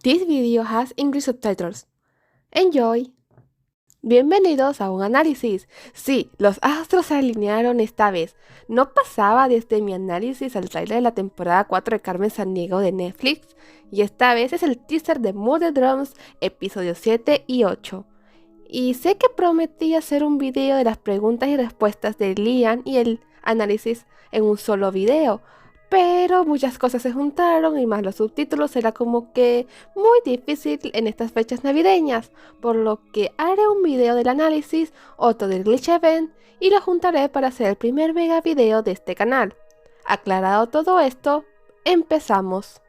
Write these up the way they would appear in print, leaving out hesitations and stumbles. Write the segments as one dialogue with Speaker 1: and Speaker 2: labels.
Speaker 1: This video has English subtitles. Enjoy! Bienvenidos a un análisis. Sí, los astros se alinearon esta vez. No pasaba desde mi análisis al trailer de la temporada 4 de Carmen Sandiego de Netflix, y esta vez es el teaser de Murder Drums, episodios 7 y 8. Y sé que prometí hacer un video de las preguntas y respuestas de Liam y el análisis en un solo video, pero muchas cosas se juntaron y más los subtítulos era como que muy difícil en estas fechas navideñas, por lo que haré un video del análisis, otro del Glitch Event y lo juntaré para hacer el primer mega video de este canal. Aclarado todo esto, empezamos.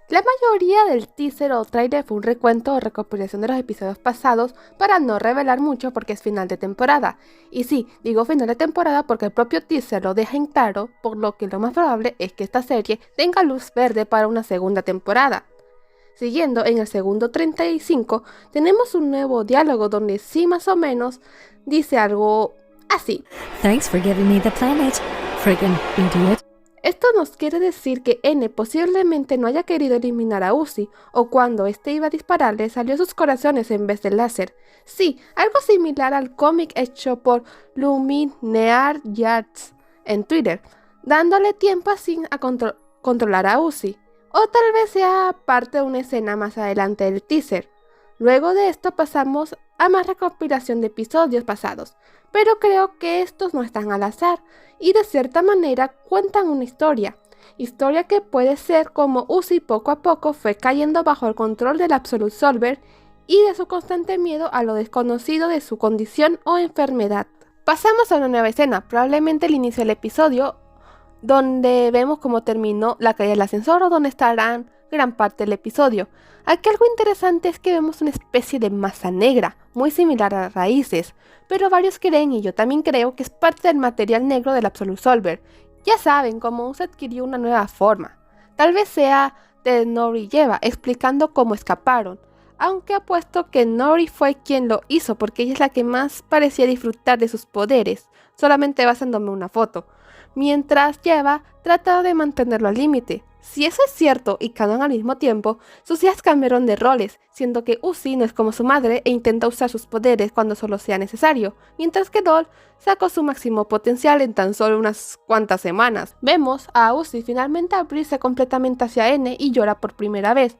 Speaker 1: La mayoría del teaser o trailer fue un recuento o recopilación de los episodios pasados para no revelar mucho porque es final de temporada. Y sí, digo final de temporada porque el propio teaser lo deja en claro, por lo que lo más probable es que esta serie tenga luz verde para una segunda temporada. Siguiendo, en el segundo 35 tenemos un nuevo diálogo donde sí más o menos dice algo así.
Speaker 2: Thanks for giving me the planet, friggin' idiot.
Speaker 1: Esto nos quiere decir que N posiblemente no haya querido eliminar a Uzi, o cuando este iba a dispararle salió sus corazones en vez de láser. Sí, algo similar al cómic hecho por Luminear Yards en Twitter, dándole tiempo así a controlar a Uzi. O tal vez sea parte de una escena más adelante del teaser. Luego de esto pasamos a más recopilación de episodios pasados, pero creo que estos no están al azar y de cierta manera cuentan una historia que puede ser como Uzi poco a poco fue cayendo bajo el control del Absolute Solver y de su constante miedo a lo desconocido de su condición o enfermedad. Pasamos a una nueva escena, probablemente el inicio del episodio, donde vemos cómo terminó la caída del ascensor o donde estarán gran parte del episodio. Aquí algo interesante es que vemos una especie de masa negra, muy similar a raíces, pero varios creen, y yo también creo, que es parte del material negro del Absolute Solver. Ya saben, cómo se adquirió una nueva forma. Tal vez sea de Nori y Eva, explicando cómo escaparon, aunque apuesto que Nori fue quien lo hizo porque ella es la que más parecía disfrutar de sus poderes, solamente basándome en una foto, mientras Eva trataba de mantenerlo al límite. Si eso es cierto y canon al mismo tiempo, sus hijas cambiaron de roles, siendo que Uzi no es como su madre e intenta usar sus poderes cuando solo sea necesario, mientras que Doll sacó su máximo potencial en tan solo unas cuantas semanas. Vemos a Uzi finalmente abrirse completamente hacia N y llora por primera vez,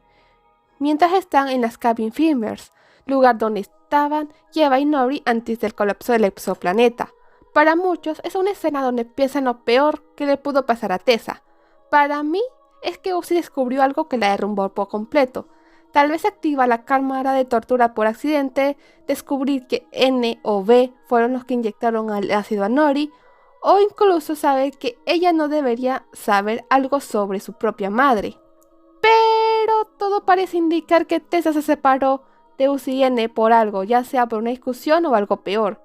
Speaker 1: mientras están en las Cabin Fevers, lugar donde estaban Eva y Nori antes del colapso del exoplaneta. Para muchos es una escena donde piensan lo peor que le pudo pasar a Tessa. Para mí es que Uzi descubrió algo que la derrumbó por completo. Tal vez activa la cámara de tortura por accidente, descubrir que N o B fueron los que inyectaron el ácido a Nori, o incluso saber que ella no debería saber algo sobre su propia madre. Pero todo parece indicar que Tessa se separó de Uzi y N por algo, ya sea por una discusión o algo peor.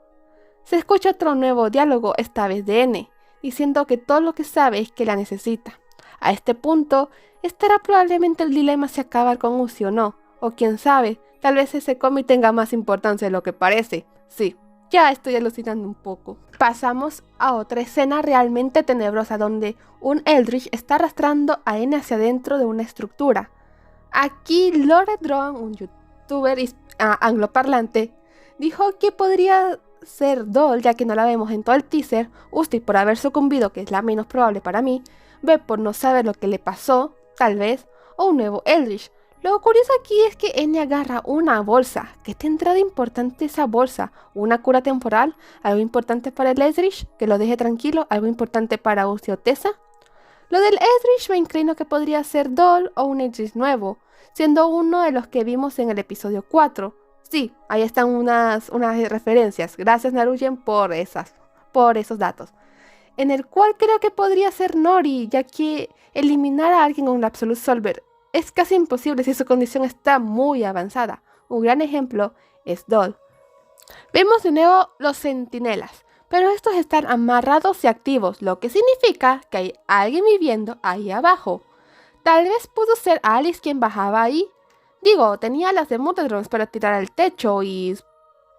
Speaker 1: Se escucha otro nuevo diálogo, esta vez de N, diciendo que todo lo que sabe es que la necesita. A este punto, estará probablemente el dilema si acabar con Uzi o no, o quién sabe, tal vez ese cómic tenga más importancia de lo que parece. Sí, ya estoy alucinando un poco. Pasamos a otra escena realmente tenebrosa donde un Eldritch está arrastrando a N hacia adentro de una estructura. Aquí Lore Drone, un youtuber angloparlante, dijo que podría ser Doll, ya que no la vemos en todo el teaser, Uzi por haber sucumbido, que es la menos probable para mí, B por no saber lo que le pasó, tal vez, o un nuevo Eldritch. Lo curioso aquí es que N agarra una bolsa. ¿Qué tendrá de importante esa bolsa? ¿Una cura temporal? ¿Algo importante para el Eldritch? ¿Que lo deje tranquilo? ¿Algo importante para Uzi o Tessa? Lo del Eldritch me inclino que podría ser Doll o un Eldritch nuevo, siendo uno de los que vimos en el episodio 4. Sí, ahí están unas referencias. Gracias Narujen por esos datos. En el cual creo que podría ser Nori, ya que eliminar a alguien con un Absolute Solver es casi imposible si su condición está muy avanzada. Un gran ejemplo es Doll. Vemos de nuevo los centinelas, pero estos están amarrados y activos, lo que significa que hay alguien viviendo ahí abajo. Tal vez pudo ser Alice quien bajaba ahí. Digo, tenía las de Murder Drums para tirar al techo y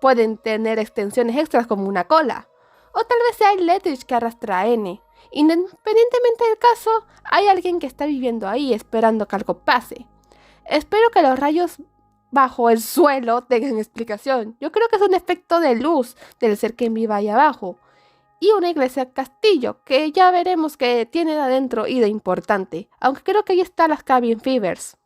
Speaker 1: pueden tener extensiones extras como una cola. O tal vez sea el Eldritch que arrastra a N. Independientemente del caso, hay alguien que está viviendo ahí esperando que algo pase. Espero que los rayos bajo el suelo tengan explicación. Yo creo que es un efecto de luz del ser que vive ahí abajo. Y una iglesia castillo, que ya veremos qué tiene de adentro y de importante. Aunque creo que ahí están las cabin fevers.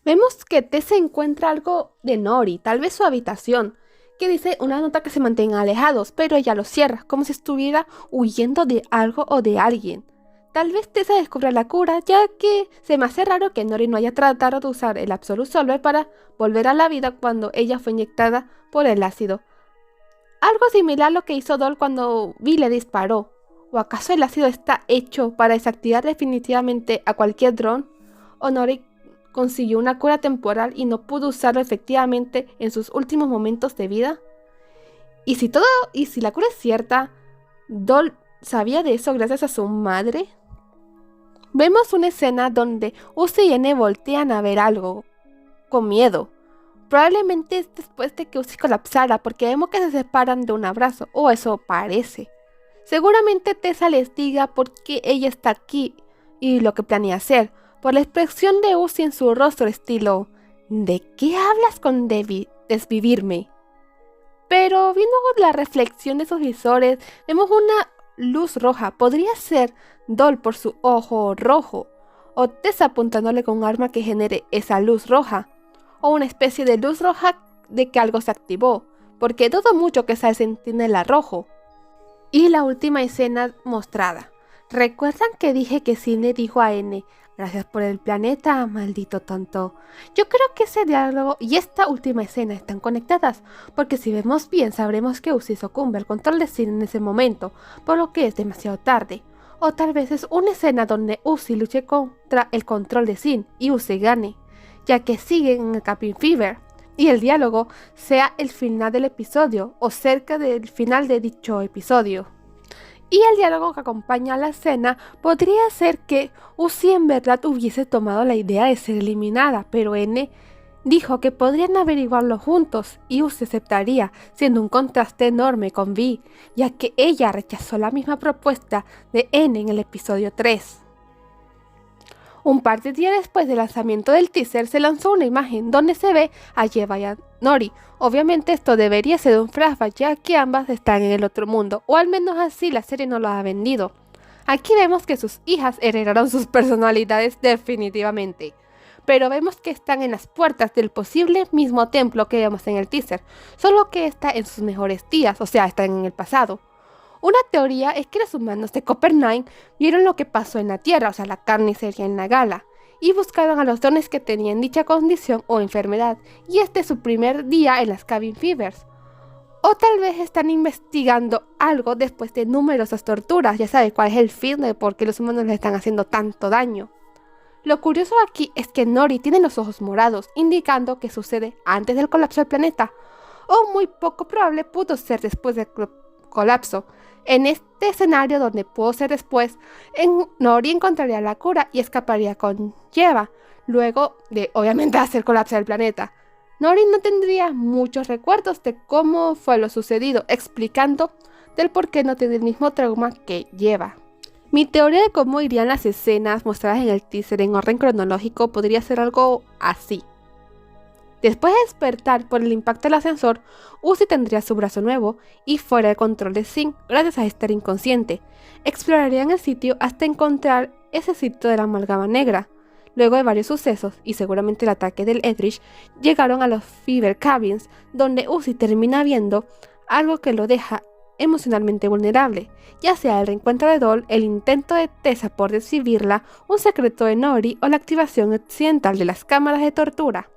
Speaker 1: Vemos que Tessa encuentra algo de Nori, tal vez su habitación, que dice una nota que se mantengan alejados, pero ella lo cierra, como si estuviera huyendo de algo o de alguien. Tal vez Tessa descubra la cura, ya que se me hace raro que Nori no haya tratado de usar el Absolute Solver para volver a la vida cuando ella fue inyectada por el ácido. Algo similar a lo que hizo Doll cuando Vi le disparó. ¿O acaso el ácido está hecho para desactivar definitivamente a cualquier dron? ¿O Nori consiguió una cura temporal y no pudo usarlo efectivamente en sus últimos momentos de vida? Y si la cura es cierta, Doll sabía de eso gracias a su madre. Vemos una escena donde Uzi y N voltean a ver algo con miedo. Probablemente es después de que Uzi colapsara, porque vemos que se separan de un abrazo, o eso parece. Seguramente Tessa les diga por qué ella está aquí y lo que planea hacer, por la expresión de Uzi en su rostro estilo ¿de qué hablas con desvivirme? Pero viendo la reflexión de sus visores, vemos una luz roja. Podría ser Doll por su ojo rojo, o Tessa apuntándole con un arma que genere esa luz roja, o una especie de luz roja de que algo se activó, porque dudo mucho que sea el centinela rojo. Y la última escena mostrada. ¿Recuerdan que dije que Sidney dijo a N, gracias por el planeta, maldito tonto? Yo creo que ese diálogo y esta última escena están conectadas, porque si vemos bien sabremos que Uzi sucumbe al control de Sidney en ese momento, por lo que es demasiado tarde. O tal vez es una escena donde Uzi luche contra el control de Sin y Uzi gane, ya que siguen en el Cabin Fever, y el diálogo sea el final del episodio o cerca del final de dicho episodio. Y el diálogo que acompaña a la escena podría ser que Uzi en verdad hubiese tomado la idea de ser eliminada, pero N dijo que podrían averiguarlo juntos y Uzi aceptaría, siendo un contraste enorme con Vi, ya que ella rechazó la misma propuesta de N en el episodio 3. Un par de días después del lanzamiento del teaser se lanzó una imagen donde se ve a Yeva y a Nori. Obviamente esto debería ser un flashback, ya que ambas están en el otro mundo, o al menos así la serie nos lo ha vendido. Aquí vemos que sus hijas heredaron sus personalidades definitivamente, pero vemos que están en las puertas del posible mismo templo que vemos en el teaser, solo que está en sus mejores días, o sea, están en el pasado. Una teoría es que los humanos de Copper-9 vieron lo que pasó en la Tierra, o sea, la carnicería en la gala, y buscaron a los dones que tenían dicha condición o enfermedad, y este es su primer día en las Cabin Fevers. O tal vez están investigando algo después de numerosas torturas, ya saben cuál es el fin de por qué los humanos les están haciendo tanto daño. Lo curioso aquí es que Nori tiene los ojos morados, indicando que sucede antes del colapso del planeta, o muy poco probable pudo ser después del colapso. En este escenario donde pudo ser después, Nori encontraría la cura y escaparía con Yeva, luego de obviamente hacer colapsar el planeta. Nori no tendría muchos recuerdos de cómo fue lo sucedido, explicando del por qué no tiene el mismo trauma que Yeva. Mi teoría de cómo irían las escenas mostradas en el teaser en orden cronológico podría ser algo así. Después de despertar por el impacto del ascensor, Uzi tendría su brazo nuevo y fuera de control de Sin gracias a estar inconsciente. Explorarían el sitio hasta encontrar ese sitio de la amalgama negra. Luego de varios sucesos y seguramente el ataque del Eldritch, llegaron a los Fever Cabins, donde Uzi termina viendo algo que lo deja emocionalmente vulnerable, ya sea el reencuentro de Doll, el intento de Tessa por desvivirla, un secreto de Nori o la activación accidental de las cámaras de tortura.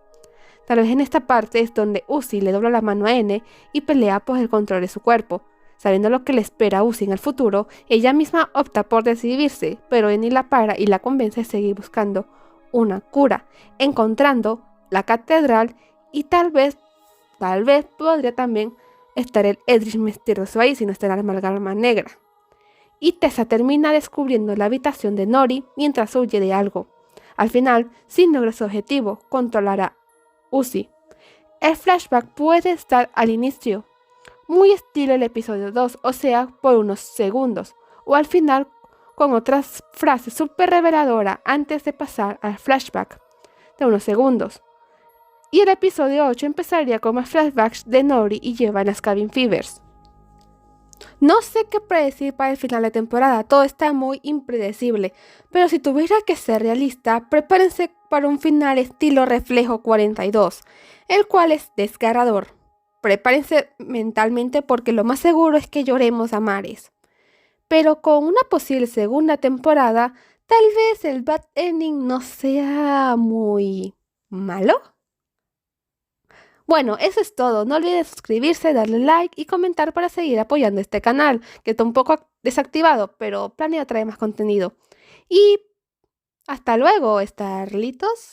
Speaker 1: Tal vez en esta parte es donde Uzi le dobla la mano a N y pelea por el control de su cuerpo. Sabiendo lo que le espera a Uzi en el futuro, ella misma opta por desvivirse, pero N la para y la convence de seguir buscando una cura, encontrando la catedral y tal vez podría también estar el Eldritch misterioso ahí si no está la amalgama negra. Y Tessa termina descubriendo la habitación de Nori mientras huye de algo. Al final, Sin logra su objetivo, controlar a Uzi. El flashback puede estar al inicio, muy estilo el episodio 2, o sea, por unos segundos, o al final con otras frases súper reveladoras antes de pasar al flashback. de unos segundos. Y el episodio 8 empezaría con más flashbacks de Nori y llevan a Cabin Fevers. No sé qué predecir para el final de temporada, todo está muy impredecible, pero si tuviera que ser realista, prepárense para un final estilo Reflejo 42, el cual es desgarrador. Prepárense mentalmente porque lo más seguro es que lloremos a mares. Pero con una posible segunda temporada, tal vez el bad ending no sea muy malo. Bueno, eso es todo. No olviden suscribirse, darle like y comentar para seguir apoyando este canal, que está un poco desactivado, pero planeo traer más contenido. Y hasta luego, Starlitos.